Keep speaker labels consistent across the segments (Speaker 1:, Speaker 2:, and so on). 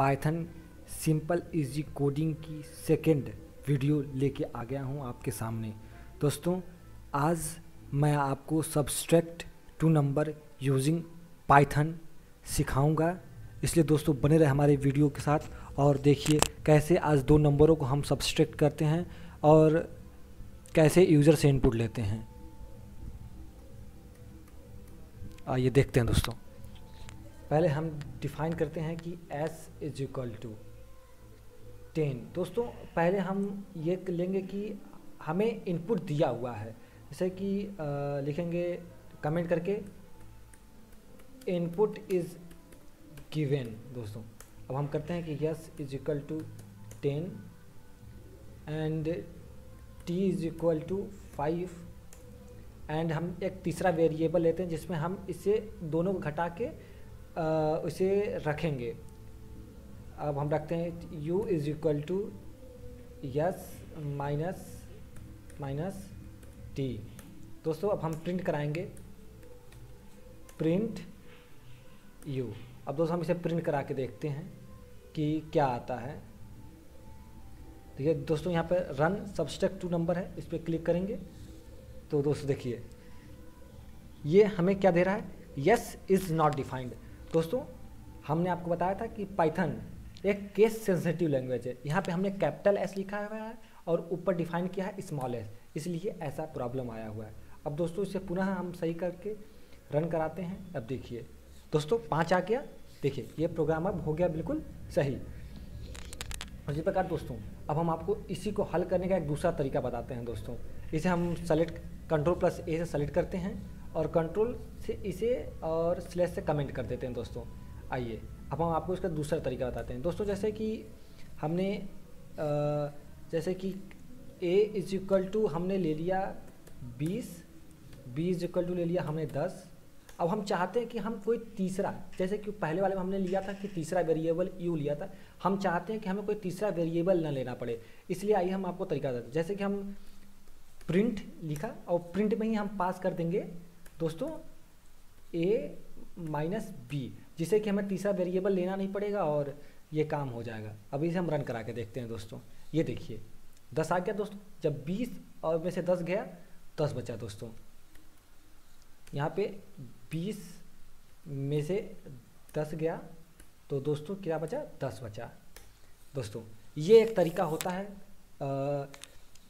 Speaker 1: Python simple easy coding की second video लेके आ गया हूँ आपके सामने। दोस्तों आज मैं आपको subtract two number using Python सिखाऊंगा, इसलिए दोस्तों बने रहे हमारे वीडियो के साथ और देखिए कैसे आज दो नंबरों को हम सब्सट्रैक्ट करते हैं और कैसे यूज़र से इनपुट लेते हैं। आइए देखते हैं दोस्तों। पहले हम डिफाइन करते हैं कि s इज इक्वल टू 10। दोस्तों पहले हम ये लेंगे कि हमें इनपुट दिया हुआ है, जैसे कि लिखेंगे कमेंट करके इनपुट इज गिवन। दोस्तों अब हम करते हैं कि s is equal to 10 and t is equal to 5 and हम एक तीसरा वेरिएबल लेते हैं जिसमें हम इसे दोनों को घटा के उसे रखेंगे। अब हम रखते हैं u is equal to S minus T. दोस्तों अब हम प्रिंट कराएंगे प्रिंट u। अब दोस्तों हम इसे प्रिंट करा के देखते हैं कि क्या आता है। देखिए दोस्तों यहाँ पर रन सब्सट्रैक्ट टू नंबर है, इस पर क्लिक करेंगे तो दोस्तों देखिए ये हमें क्या दे रहा है, यस इज़ नॉट डिफाइंड। दोस्तों हमने आपको बताया था कि पाइथन एक केस सेंसिटिव लैंग्वेज है। यहाँ पे हमने कैपिटल एस लिखा हुआ है और ऊपर डिफाइन किया है स्मॉल एस, इसलिए ऐसा प्रॉब्लम आया हुआ है। अब दोस्तों इसे पुनः हम सही करके रन कराते हैं। अब देखिए दोस्तों 5 आ गया। देखिए ये प्रोग्राम अब हो गया बिल्कुल सही। इसी प्रकार दोस्तों अब हम आपको इसी को हल करने का एक दूसरा तरीका बताते हैं। दोस्तों इसे हम कंट्रोल+A से सेलेक्ट करते हैं और कंट्रोल से इसे और स्लैश से कमेंट कर देते हैं। दोस्तों आइए अब हम आपको इसका दूसरा तरीका बताते हैं। दोस्तों जैसे कि हमने जैसे कि a इज इक्वल टू हमने ले लिया 20, b इज इक्वल टू ले लिया हमने 10। अब हम चाहते हैं कि हम कोई तीसरा, जैसे कि पहले वाले में हमने लिया था कि तीसरा वेरिएबल u लिया था, हम चाहते हैं कि हमें कोई तीसरा वेरिएबल ना लेना पड़े। इसलिए आइए हम आपको तरीका देते हैं। जैसे कि हम प्रिंट लिखा और प्रिंट में ही हम पास कर देंगे दोस्तों a माइनस b, जिससे कि हमें तीसरा वेरिएबल लेना नहीं पड़ेगा और ये काम हो जाएगा। अभी इसे हम रन करा के देखते हैं। दोस्तों ये देखिए 10 आ गया। दोस्तों जब 20 और में से 10 गया 10 बचा। दोस्तों यहाँ पे 20 में से 10 गया तो दोस्तों क्या बचा, 10 बचा। दोस्तों ये एक तरीका होता है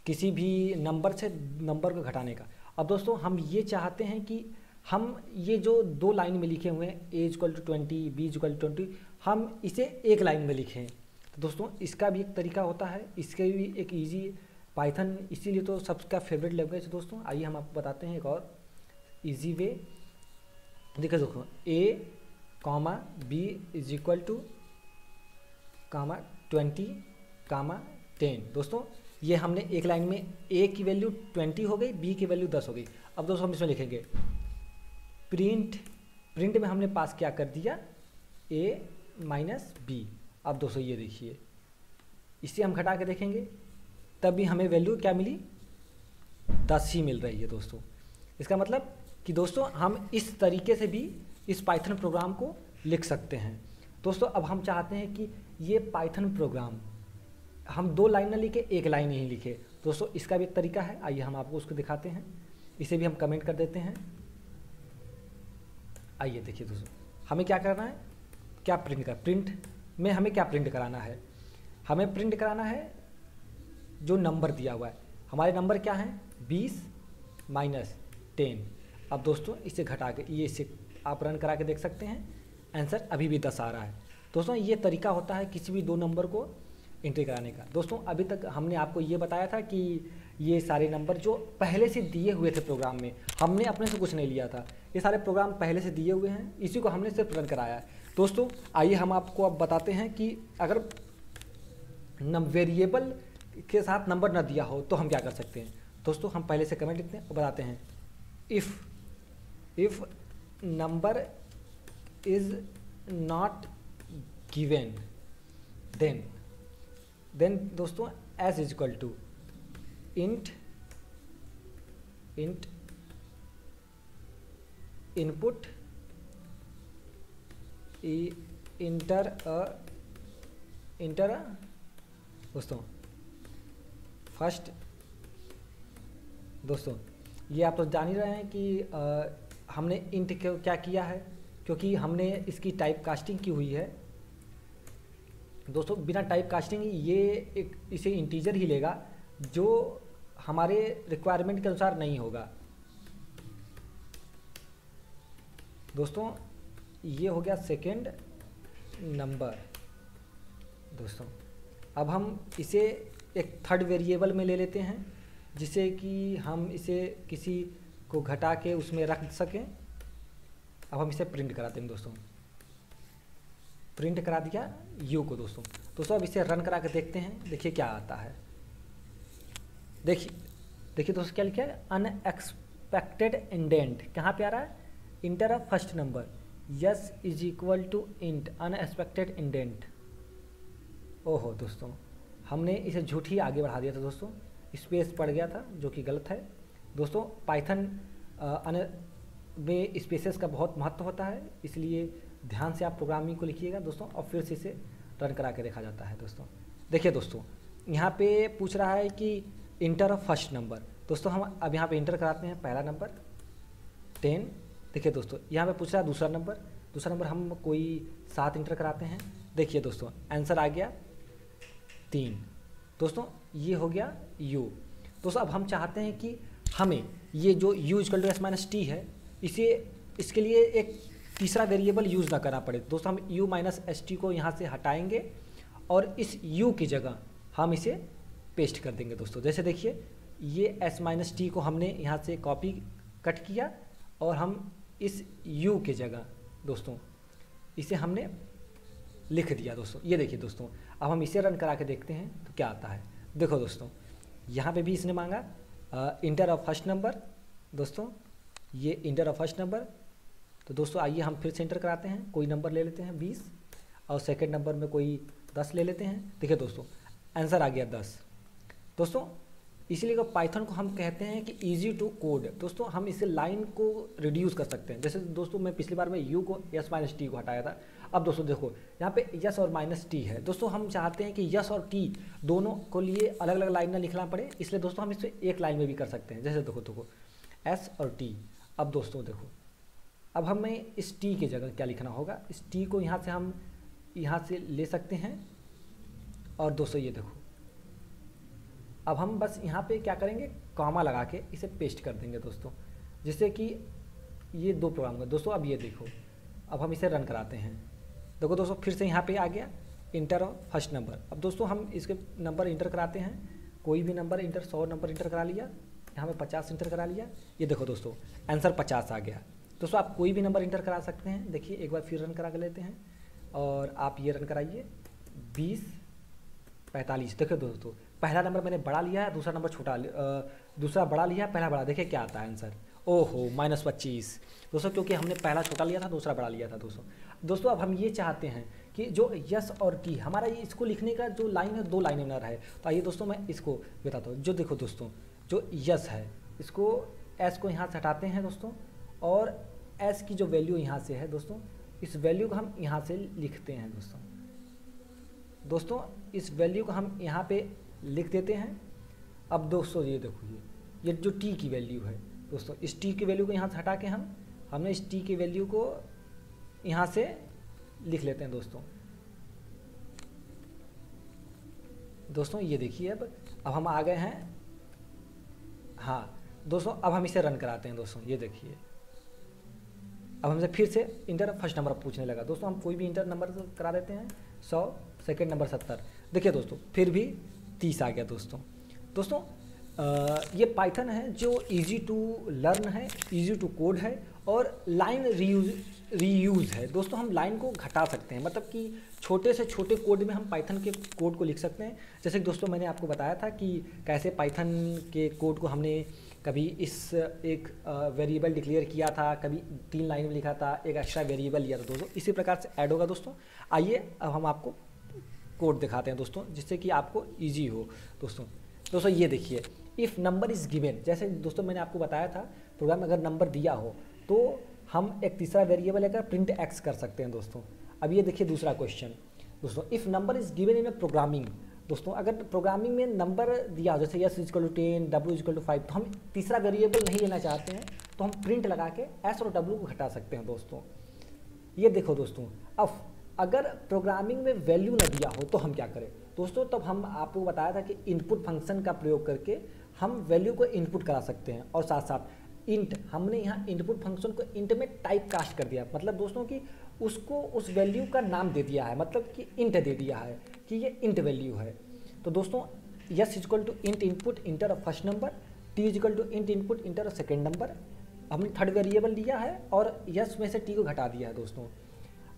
Speaker 1: किसी भी नंबर से नंबर को घटाने का। अब दोस्तों हम ये चाहते हैं कि हम ये जो दो लाइन में लिखे हुए हैं a equal to 20 b equal to 20, हम इसे एक लाइन में लिखें। तो दोस्तों इसका भी एक तरीका होता है, इसके भी एक इजी पाइथन इसीलिए तो सबका फेवरेट लैंग्वेज है। दोस्तों आइए हम आपको बताते हैं एक और इजी वे। देखिए दोस्तों a comma b is equal to comma 20 comma 10। दोस्तों ये हमने एक लाइन में a की वैल्यू 20 हो गई, b की वैल्यू 10 हो गई। अब दोस्तों हम इसमें लिखेंगे प्रिंट में हमने पास क्या कर दिया a माइनस b। अब दोस्तों ये देखिए इसे हम घटा के देखेंगे तब भी हमें वैल्यू क्या मिली, 10 ही मिल रही है। दोस्तों इसका मतलब कि दोस्तों हम इस तरीके से भी इस पाइथन प्रोग्राम को लिख सकते हैं। दोस्तों अब हम चाहते हैं कि ये पाइथन प्रोग्राम हम 2 लाइन ना लिखे, एक लाइन ही लिखे। दोस्तों इसका भी एक तरीका है, आइए हम आपको उसको दिखाते हैं। इसे भी हम कमेंट कर देते हैं। आइए देखिए दोस्तों हमें क्या करना है, क्या प्रिंट में हमें क्या प्रिंट कराना है, हमें प्रिंट कराना है जो नंबर दिया हुआ है। हमारे नंबर क्या हैं, 20 माइनस 10। अब दोस्तों इसे घटा के ये इसे आप रन करा के देख सकते हैं, आंसर अभी भी 10 आ रहा है। दोस्तों ये तरीका होता है किसी भी दो नंबर को एंट्री कराने का। दोस्तों अभी तक हमने आपको ये बताया था कि ये सारे नंबर जो पहले से दिए हुए थे प्रोग्राम में, हमने अपने से कुछ नहीं लिया था, ये सारे प्रोग्राम पहले से दिए हुए हैं, इसी को हमने सिर्फ रन कराया है। दोस्तों आइए हम आपको अब बताते हैं कि अगर वेरिएबल के साथ नंबर न दिया हो तो हम क्या कर सकते हैं। दोस्तों हम पहले से कमेंट लिखते हैं और बताते हैं if number is not given then दोस्तों S is equal to int input enter a enter दोस्तों फर्स्ट। दोस्तों ये आप तो जान ही रहे हैं कि हमने इंट क्या किया है, क्योंकि हमने इसकी टाइप कास्टिंग की हुई है दोस्तों। बिना टाइप कास्टिंग ये इसे इंटीजर ही लेगा जो हमारे रिक्वायरमेंट के अनुसार नहीं होगा दोस्तों। ये हो गया सेकेंड नंबर दोस्तों। अब हम इसे एक थर्ड वेरिएबल में ले लेते हैं, जिससे कि हम इसे किसी को घटा के उसमें रख सकें। अब हम इसे प्रिंट कराते हैं दोस्तों। प्रिंट करा दिया यू को दोस्तों। अब इसे रन करा के देखते हैं, देखिए क्या आता है। देखिए दोस्तों क्या लिखा है, अनएक्सपेक्टेड इंडेंट। कहाँ पे आ रहा है, enter a first number, S is equal to int unexpected indent. ओहो दोस्तों, हमने इसे झूठी आगे बढ़ा दिया था दोस्तों, स्पेस पड़ गया था जो कि गलत है दोस्तों। पाइथन में स्पेसेस का बहुत महत्व होता है, इसलिए ध्यान से आप प्रोग्रामिंग को लिखिएगा दोस्तों, और फिर से इसे रन करा के देखा जाता है दोस्तों। देखिए दोस्तों यहाँ पे पूछ रहा है कि इंटर ऑफ फर्स्ट नंबर। दोस्तों हम अब यहाँ पे इंटर कराते हैं पहला नंबर 10। देखिए दोस्तों यहाँ पे पूछ रहा है दूसरा नंबर हम कोई 7 इंटर कराते हैं। देखिए दोस्तों आंसर आ गया 3 दोस्तों, ये हो गया u दोस्तों। अब हम चाहते हैं कि हमें ये जो u equal to S minus T है, इसके लिए एक तीसरा वेरिएबल यूज़ ना करना पड़े दोस्तों। हम u माइनस एस टी को यहाँ से हटाएंगे और इस u की जगह हम इसे पेस्ट कर देंगे दोस्तों। जैसे देखिए ये s माइनस टी को हमने यहाँ से कॉपी कट किया और हम इस u की जगह दोस्तों इसे हमने लिख दिया दोस्तों। ये देखिए दोस्तों, अब हम इसे रन करा के देखते हैं तो क्या आता है। देखो दोस्तों यहाँ पे भी इसने मांगा इंटर ऑफ फर्स्ट नंबर दोस्तों, ये इंटर ऑफ फर्स्ट नंबर। तो दोस्तों आइए हम फिर से इंटर कराते हैं, कोई नंबर ले लेते हैं 20 और सेकंड नंबर में कोई 10 ले लेते हैं। देखिए दोस्तों आंसर आ गया 10 दोस्तों। इसीलिए पाइथन को हम कहते हैं कि इजी टू कोड दोस्तों। हम इसे लाइन को रिड्यूस कर सकते हैं। जैसे दोस्तों मैं पिछली बार में यू को एस माइनस टी को हटाया था। अब दोस्तों देखो यहाँ पे यस और माइनस टी है दोस्तों। हम चाहते हैं कि यस और टी दोनों को लिए अलग अलग लाइन ना लिखना पड़े, इसलिए दोस्तों हम इसे एक लाइन में भी कर सकते हैं। जैसे देखो एस और टी। अब दोस्तों देखो, अब हमें इस टी की जगह क्या लिखना होगा, इस टी को यहाँ से हम यहाँ से ले सकते हैं। और दोस्तों ये देखो, अब हम बस यहाँ पे क्या करेंगे, कॉमा लगा के इसे पेस्ट कर देंगे दोस्तों, जिससे कि ये 2 प्रोग्राम का दोस्तों। अब ये देखो, अब हम इसे रन कराते हैं। देखो दोस्तों फिर से यहाँ पे आ गया इंटर ऑफ फर्स्ट नंबर। अब दोस्तों हम इसके नंबर इंटर कराते हैं, कोई भी नंबर इंटर 100 नंबर इंटर करा लिया, यहाँ पे 50 इंटर करा लिया। ये देखो दोस्तों आंसर 50 आ गया दोस्तों। आप कोई भी नंबर इंटर करा सकते हैं। देखिए एक बार फिर रन करा के लेते हैं और आप ये रन कराइए 20 45। देखो दोस्तों पहला नंबर मैंने बड़ा लिया है, दूसरा नंबर छोटा, दूसरा बड़ा लिया है, पहला बड़ा। देखिए क्या आता है आंसर, ओहो -25 दोस्तों, क्योंकि हमने पहला छोटा लिया था, दूसरा बड़ा लिया था दोस्तों। अब हम ये चाहते हैं कि जो यस और टी हमारा ये इसको लिखने का जो लाइन है 2 लाइनें ना रहे। तो आइए दोस्तों मैं इसको बताता हूँ। जो देखो दोस्तों जो यस है, इसको एस को यहाँ से हटाते हैं दोस्तों, और एस की जो वैल्यू यहाँ से है दोस्तों, इस वैल्यू को हम यहाँ से लिखते हैं दोस्तों। इस वैल्यू को हम यहाँ पे लिख देते हैं। अब दोस्तों ये देखो, ये जो टी की वैल्यू है दोस्तों, इस टी की वैल्यू को यहाँ से हटा के हमने इस टी की वैल्यू को यहाँ से लिख लेते हैं दोस्तों। ये देखिए अब हम आ गए हैं। हाँ दोस्तों, अब हम इसे रन कराते हैं दोस्तों। ये देखिए अब हमसे फिर से इंटर फर्स्ट नंबर पूछने लगा दोस्तों। हम कोई भी इंटर नंबर करा देते हैं 100, सेकंड नंबर 70। देखिए दोस्तों फिर भी 30 आ गया दोस्तों। ये पाइथन है जो इजी टू लर्न है, इजी टू कोड है, और लाइन रीयूज़ है दोस्तों। हम लाइन को घटा सकते हैं, मतलब कि छोटे से छोटे कोड में हम पाइथन के कोड को लिख सकते हैं। जैसे कि दोस्तों मैंने आपको बताया था कि कैसे पाइथन के कोड को हमने कभी एक वेरिएबल डिक्लेयर किया था, कभी 3 लाइन में लिखा था, एक एक्स्ट्रा वेरिएबल लिया था दोस्तों। इसी प्रकार से ऐड होगा दोस्तों। आइए अब हम आपको कोड दिखाते हैं दोस्तों, जिससे कि आपको ईजी हो दोस्तों। ये देखिए, इफ़ नंबर इज़ गिवन, जैसे दोस्तों मैंने आपको बताया था प्रोग्राम अगर नंबर दिया हो तो हम एक तीसरा वेरिएबल लेकर प्रिंट एक्स कर सकते हैं दोस्तों। अब ये देखिए दूसरा क्वेश्चन, दोस्तों if number is given in a programming, दोस्तों अगर प्रोग्रामिंग में नंबर दिया हो जैसे S is equal to 10, W is equal to 5, तो हम तीसरा वेरिएबल नहीं लेना चाहते हैं तो हम प्रिंट लगा के एस और डब्ल्यू को घटा सकते हैं दोस्तों। ये देखो दोस्तों, अब अगर प्रोग्रामिंग में वैल्यू न दिया हो तो हम क्या करें दोस्तों, तब हम आपको बताया था कि इनपुट फंक्शन का प्रयोग करके हम वैल्यू को इनपुट करा सकते हैं। और साथ साथ इंट, हमने यहाँ इनपुट फंक्शन को इंट में टाइप कास्ट कर दिया, मतलब दोस्तों कि उसको उस वैल्यू का नाम दे दिया है, मतलब कि इंट दे दिया है कि ये इंट वैल्यू है। तो दोस्तों S is equal to int input enter first number, T is equal to int input enter second number, हमने थर्ड वेरिएबल लिया है और यस में से टी को घटा दिया है दोस्तों।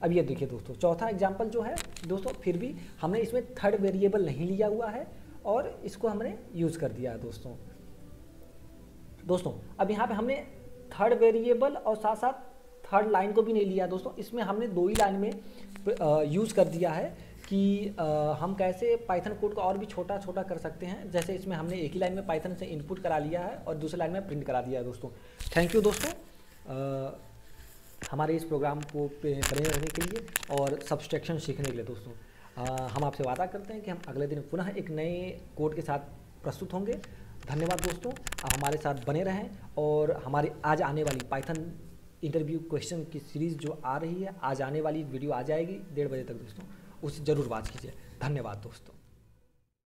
Speaker 1: अब ये देखिए दोस्तों, चौथा एग्जाम्पल जो है दोस्तों, फिर भी हमने इसमें थर्ड वेरिएबल नहीं लिया हुआ है और इसको हमने यूज़ कर दिया है दोस्तों। अब यहाँ पे हमने थर्ड वेरिएबल और साथ साथ थर्ड लाइन को भी नहीं लिया दोस्तों, इसमें हमने दो ही लाइन में यूज़ कर दिया है कि हम कैसे पाइथन कोड को और भी छोटा छोटा कर सकते हैं। जैसे इसमें हमने एक ही लाइन में पाइथन से इनपुट करा लिया है और दूसरी लाइन में प्रिंट करा दिया है दोस्तों। थैंक यू दोस्तों हमारे इस प्रोग्राम को बने रहने के लिए और सब्सट्रैक्शन सीखने के लिए दोस्तों। हम आपसे वादा करते हैं कि हम अगले दिन पुनः एक नए कोड के साथ प्रस्तुत होंगे। धन्यवाद दोस्तों, आप हमारे साथ बने रहें और हमारी आज आने वाली पाइथन इंटरव्यू क्वेश्चन की सीरीज़ जो आ रही है, आज आने वाली वीडियो आ जाएगी 1:30 बजे तक दोस्तों, उसे ज़रूर वॉच कीजिए। धन्यवाद दोस्तों।